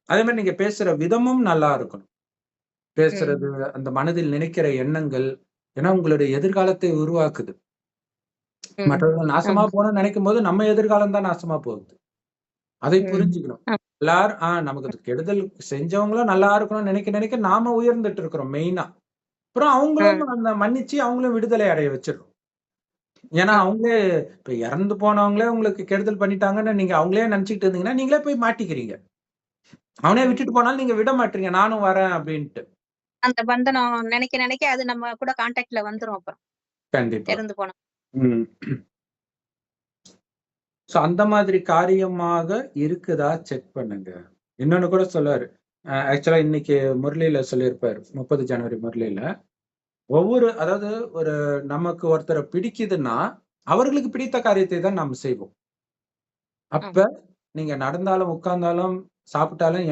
அதே மாதிரி நீங்க பேசுற விதமும் நல்லா இருக்கணும். பேசுறது, ம். அந்த மனதில் நினைக்கிற எண்ணங்கள், ஏன்னா உங்களுடைய எதிர்காலத்தை உருவாக்குது. ம். மற்றவர்கள் நாசமா ஆமா. போணும்னு நினைக்கும்போது, நம்ம எதிர்காலம் தான் நாசமா போகுது. அதை ம். புரிஞ்சுக்கணும். ஆ. எல்லாரும் நமக்கு கெடுதல் செஞ்சவங்களும் நல்லா இருக்கணும்னு நினைக்க நாம உயர்ந்துட்டு இருக்கிறோம் மெயினா. அப்புறம் ஆ. அவங்களும் அந்த மன்னிச்சு அவங்களும் விடுதலை அடைய வச்சிடணும். ஏன்னா ஆமா. அவங்களே இப்ப இறந்து போனவங்களே உங்களுக்கு கெடுதல் பண்ணிட்டாங்கன்னு நீங்க அவங்களே நினைச்சுக்கிட்டு இருந்தீங்கன்னா, நீங்களே போய் மாட்டிக்கிறீங்க. அவனே ம். விட்டுட்டு போனாலும் நீங்க விட மாட்றீங்க. நானும் வரேன் அப்டின்ட்டு. அந்த பந்தனம் நினைக்க அது நம்ம கூட கான்டாக்ட்ல வந்துரும் அப்புறம். கண்டிப்பா. இறந்து போனா. ம். சோ அந்த மாதிரி காரியமாக இருக்குதா செக் பண்ணுங்க. இன்னொன்னு கூட சொல்லுவாரு. ஆக்சுவலா இன்னைக்கு முரளியில சொல்லியிருப்பாரு. 30 ஜனவரி முரளியில. அதாவது ஒரு நமக்கு ஒருத்தர பிடிக்குதுன்னா, அவர்களுக்கு பிடித்த காரியத்தை தான் நாம் செய்வோம். அப்ப ஆமா. நீங்க நடந்தாலும், உட்கார்ந்தாலும், சாப்பிட்டாலும்